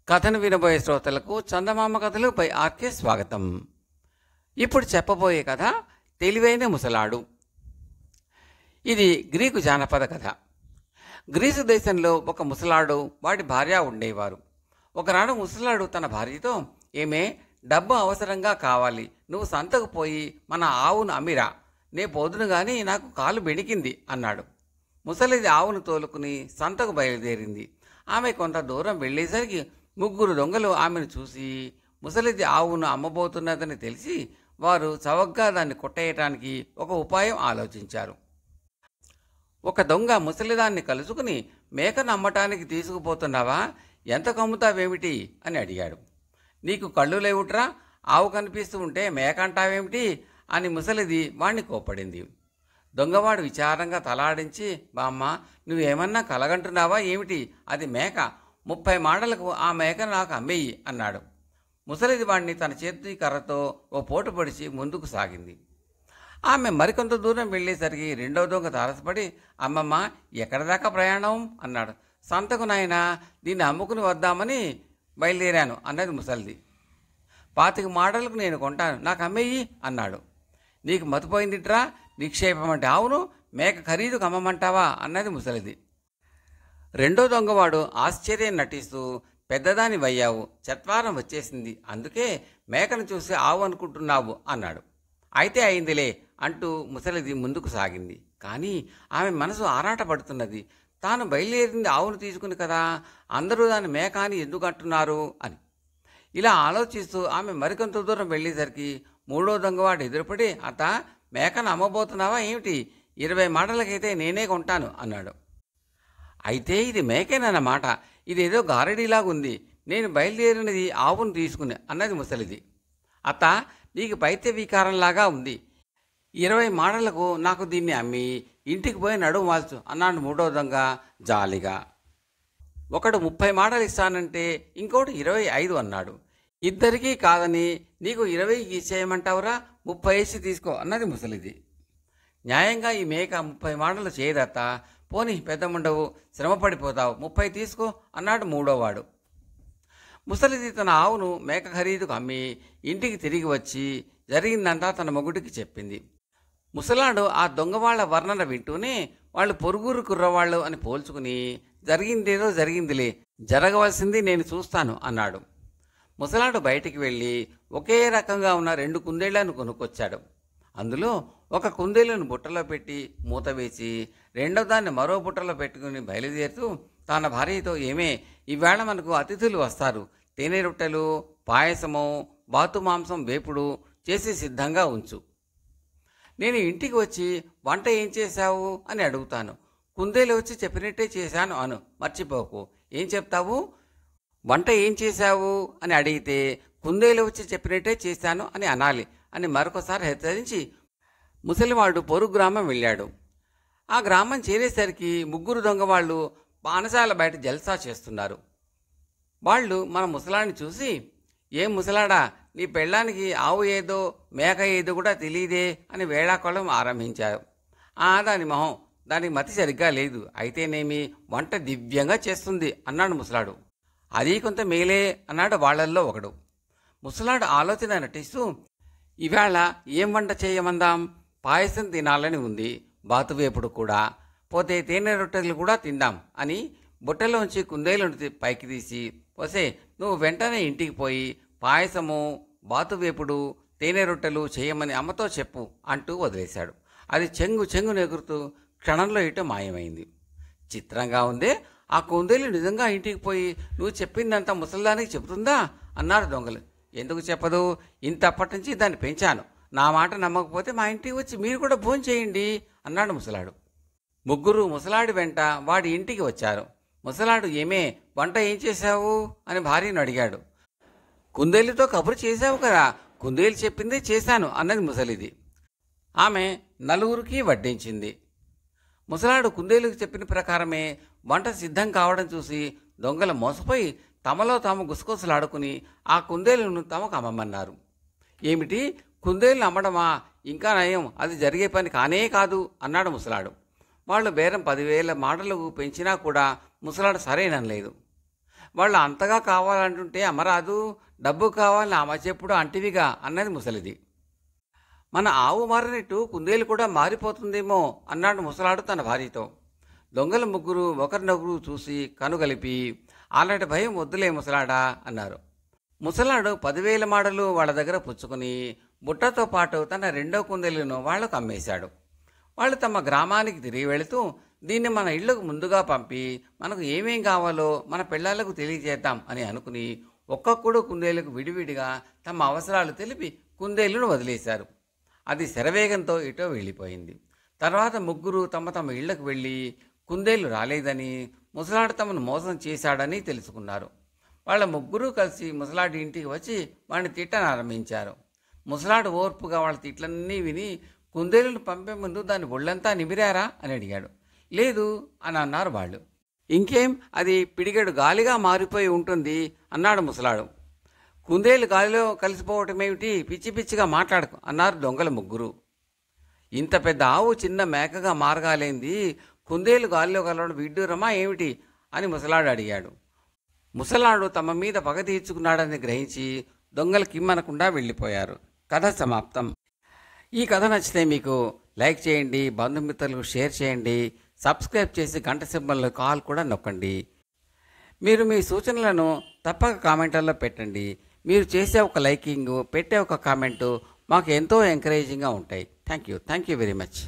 కథను వినబోయే శ్రోతలకు చందమామ కథలు పై ఆర్కే స్వాగతం. ఇప్పుడు చెప్పబోయే కథ తెలివైన ముసలాడు. ఇది గ్రీకు జానపద కథ. గ్రీసు దేశంలో ఒక ముసలాడు వాడి భార్య ఉండేవారు. ఒకనాడు ముసలాడు తన భార్యతో, ఏమే, డబ్బు అవసరంగా కావాలి, నువ్వు సంతకు పోయి మన ఆవును అమ్మిరా, నే పోదును గాని నాకు కాలు బెణికింది అన్నాడు. ముసలిది ఆవును తోలుకుని సంతకు బయలుదేరింది. ఆమె కొంత దూరం వెళ్ళేసరికి ముగ్గురు దొంగలు ఆమెను చూసి ముసలిది ఆవును అమ్మబోతున్నదని తెలిసి వారు చవగ్గా దాన్ని కొట్టేయటానికి ఒక ఉపాయం ఆలోచించారు. ఒక దొంగ ముసలిదాన్ని కలుసుకుని, మేకను అమ్మటానికి తీసుకుపోతున్నావా, ఎంత కమ్ముతావేమిటి అని అడిగాడు. నీకు కళ్ళు లేవుట్రా, ఆవు కనిపిస్తూ ఉంటే మేక అంటావేమిటి అని ముసలిది వాణ్ణి కోప్పడింది. దొంగవాడు విచారంగా తలాడించి, బామ్మ, నువ్వేమన్నా కలగంటున్నావా ఏమిటి, అది మేక, 30 మాటలకు ఆ మేకను నాకు అమ్మేయి అన్నాడు. ముసలిది వాణ్ణి తన చేతి కర్రతో ఓ పోటు పొడిచి ముందుకు సాగింది. ఆమె మరికొంత దూరం వెళ్ళేసరికి రెండో దొంగ తారసపడి, అమ్మమ్మ, ఎక్కడి దాకా ప్రయాణం అన్నాడు. సంతకు నాయనా, దీన్ని అమ్ముకుని వద్దామని బయలుదేరాను అన్నది ముసలిది. 25 మాటలకు నేను కొంటాను, నాకు అమ్మేయి అన్నాడు. నీకు మతిపోయిందిట్రా, నిక్షేపం అంటే ఆవును, మేక ఖరీదుకు అమ్మమంటావా అన్నది ముసలిది. రెండో దొంగవాడు ఆశ్చర్యం నటిస్తూ, పెద్దదాని వయ్యావు, చత్వారం వచ్చేసింది, అందుకే మేకను చూసి ఆవు అనుకుంటున్నావు అన్నాడు. అయితే అయిందిలే అంటూ ముసలిది ముందుకు సాగింది. కానీ ఆమె మనసు ఆరాటపడుతున్నది. తాను బయలుదేరింది ఆవును తీసుకుని కదా, అందరూ దాన్ని మేక అని ఎందుకు అంటున్నారు అని. ఇలా ఆలోచిస్తూ ఆమె మరికొంత దూరం వెళ్ళేసరికి మూడో దొంగవాడు ఎదురుపడి, అత్త, మేకను అమ్మబోతున్నావా ఏమిటి, 20 మాటలకైతే నేనే కొంటాను అన్నాడు. అయితే ఇది మేకేనన్నమాట, ఇదేదో గారడీలాగుంది, నేను బయలుదేరినది ఆవును తీసుకుని అన్నది ముసలిది. అత్త, నీకు పైత్య వికారంలాగా ఉంది, 20 మాటలకు నాకు దీన్ని అమ్మి ఇంటికి పోయి నడుము వాల్చు అన్నాడు మూడో దొంగ జాలిగా. ఒకడు 30 మాటలు ఇస్తానంటే ఇంకోటి 25 అన్నాడు. ఇద్దరికీ కాదని నీకు 20కి ఇచ్చేయమంటావురా, 30 వేసి తీసుకో అన్నది ముసలిది. న్యాయంగా ఈ మేక 30 మాటలు చేయదత్త, పోని పెద్దముండవు, శ్రమపడిపోతావు, 30 తీసుకో అన్నాడు మూడోవాడు. ముసలిది తన ఆవును మేక ఖరీదుకు అమ్మి ఇంటికి తిరిగి వచ్చి జరిగిందంతా తన మొగుడికి చెప్పింది. ముసలాడు ఆ దొంగవాళ్ల వర్ణన వింటూనే వాళ్ళు పొరుగురు కుర్రవాళ్ళు అని పోల్చుకుని, జరిగిందేదో జరిగిందిలే, జరగవలసింది నేను చూస్తాను అన్నాడు. ముసలాడు బయటికి వెళ్ళి ఒకే రకంగా ఉన్న 2 కుందేళ్లను కొనుక్కొచ్చాడు. అందులో ఒక కుందేలును బుట్టలో పెట్టి మూత వేసి రెండో దాన్ని మరో బుట్టలో పెట్టుకుని బయలుదేరుతూ తన భార్యతో, ఏమే, ఈవేళ మనకు అతిథులు వస్తారు, తేనె రొట్టెలు, పాయసము, బాతు మాంసం వేపుడు చేసి సిద్ధంగా ఉంచు. నేను ఇంటికి వచ్చి వంట ఏం చేశావు అని అడుగుతాను, కుందేలు వచ్చి చెప్పినట్టే చేశాను అను, మర్చిపోకు. ఏం చెప్తావు, వంట ఏం చేశావు అని అడిగితే కుందేలు వచ్చి చెప్పినట్టే చేశాను అని అనాలి అని మరొకసారి హెచ్చరించి ముసలివాడు పొరుగు గ్రామం వెళ్ళాడు. ఆ గ్రామం చేరేసరికి ముగ్గురు దొంగవాళ్ళు పానశాల బయట జల్సా చేస్తున్నారు. వాళ్ళు మన ముసలాన్ని చూసి, ఏం ముసలాడా, నీ పెళ్ళానికి ఆవు ఏదో మేక ఏదో కూడా తెలియదే అని వేళాకోళం ఆరంభించారు. దాని మొహం, దానికి మతి సరిగ్గా లేదు, అయితేనేమి వంట దివ్యంగా చేస్తుంది అన్నాడు ముసలాడు. అది కొంత మేలే అన్నాడు వాళ్లల్లో ఒకడు. ముసలాడు ఆలోచన నటిస్తూ, ఇవాళ ఏం వంట చేయమందాం, పాయసం తినాలని ఉంది, బాతువేపుడు కూడా, పోతే తేనె రొట్టెలు కూడా తిందాం అని బుట్టలోంచి కుందేలును పైకి తీసి, వసే, నువ్వు వెంటనే ఇంటికి పోయి పాయసము, బాతువేపుడు, తేనె రొట్టెలు చేయమని అమ్మతో చెప్పు అంటూ వదిలేశాడు. అది చెంగు చెంగును ఎగురుతూ క్షణంలో ఇటు మాయమైంది. చిత్రంగా ఉందే, ఆ కుందేలు నిజంగా ఇంటికి పోయి నువ్వు చెప్పిందంతా ముసలిదానికి చెబుతుందా అన్నారు దొంగలు. ఎందుకు చెప్పదు, ఇంతప్పటి నుంచి దాన్ని పెంచాను, నా మాట నమ్మకపోతే మా ఇంటికి వచ్చి మీరు కూడా భోజనం చేయండి అన్నాడు ముసలాడు. ముగ్గురు ముసలాడి వెంట వాడి ఇంటికి వచ్చారు. ముసలాడు, ఏమే, వంట ఏం చేశావు అని భార్యను అడిగాడు. కుందేలుతో కబురు చేశావు కదా, కుందేలు చెప్పిందే చేశాను అన్నది ముసలిది. ఆమె నలుగురికి వడ్డించింది. ముసలాడు కుందేలుకు చెప్పిన ప్రకారమే వంట సిద్ధం కావడం చూసి దొంగలు మోసపోయి తమలో తాము గుసగుసలాడుకుని ఆ కుందేలును తమకు అమ్మమన్నారు. ఏమిటి, కుందేలు అమ్మడమా, ఇంకా నయం, అది జరిగే పని కానే కాదు అన్నాడు ముసలాడు. వాళ్ళు బేరం 10,000 మాటలకు పెంచినా కూడా ముసలాడు సరేననలేదు. వాళ్ళు అంతగా కావాలంటుంటే అమ్మరాదు, డబ్బు కావాలని ఆమె చెప్పుడు అంటివిగా అన్నది ముసలిది. మన ఆవు మారినట్టు కుందేలు కూడా మారిపోతుందేమో అన్నాడు ముసలాడు తన భార్యతో. దొంగల ముగ్గురు ఒకరినొకరు చూసి కనుగలిపి, అలాంటి భయం వద్దులే ముసలాడా అన్నారు. ముసలాడు 10,000 మాడలు వాళ్ళ దగ్గర పుచ్చుకుని బుట్టతో పాటు తన రెండో కుందేలును వాళ్లకు అమ్మేశాడు. వాళ్ళు తమ గ్రామానికి తిరిగి వెళుతూ, దీన్ని మన ఇళ్లకు ముందుగా పంపి మనకు ఏమేం కావాలో మన పిల్లలకు తెలియజేద్దాం అని అనుకుని ఒక్కొక్కడు కుందేలుకు విడివిడిగా తమ అవసరాలు తెలిపి కుందేలును వదిలేశారు. అది శరవేగంతో ఇటో వెళ్ళిపోయింది. తర్వాత ముగ్గురు తమ తమ ఇళ్లకు వెళ్ళి కుందేలు రాలేదని, ముసలాడు తమను మోసం చేశాడని తెలుసుకున్నారు. వాళ్ళ ముగ్గురు కలిసి ముసలాడి ఇంటికి వచ్చి వాడిని తిట్టనారంభించారు. ముసలాడు ఓర్పుగా వాళ్ళ తిట్లన్నీ విని, కుందేలును పంపే ముందు దాని ఒళ్ళంతా నిమిరారా అని అడిగాడు. లేదు అని అన్నారు వాళ్ళు. ఇంకేం, అది పిడిగెడు గాలిగా మారిపోయి ఉంటుంది అన్నాడు ముసలాడు. కుందేలు గాలిలో కలిసిపోవటమేమిటి, పిచ్చి పిచ్చిగా మాట్లాడకు అన్నారు దొంగల ముగ్గురు. ఇంత పెద్ద ఆవు చిన్న మేకగా మారగాలేంది, కుందేలు గాలిలో కలవడం విడ్డూరమా ఏమిటి అని ముసలాడు అడిగాడు. ముసలాడు తమ మీద పగ తీర్చుకున్నాడని గ్రహించి దొంగలు కిమ్మనకుండా వెళ్ళిపోయారు. కథ సమాప్తం. ఈ కథ నచ్చితే మీకు లైక్ చేయండి, బంధుమిత్రులకు షేర్ చేయండి, సబ్స్క్రైబ్ చేసి గంట సింబల్ కాల్ కూడా నొక్కండి. మీరు మీ సూచనలను తప్పక కామెంట్లలో పెట్టండి. మీరు చేసే ఒక లైకింగ్, పెట్టే ఒక కామెంటు మాకు ఎంతో ఎంకరేజింగ్గా ఉంటాయి. Thank you very much.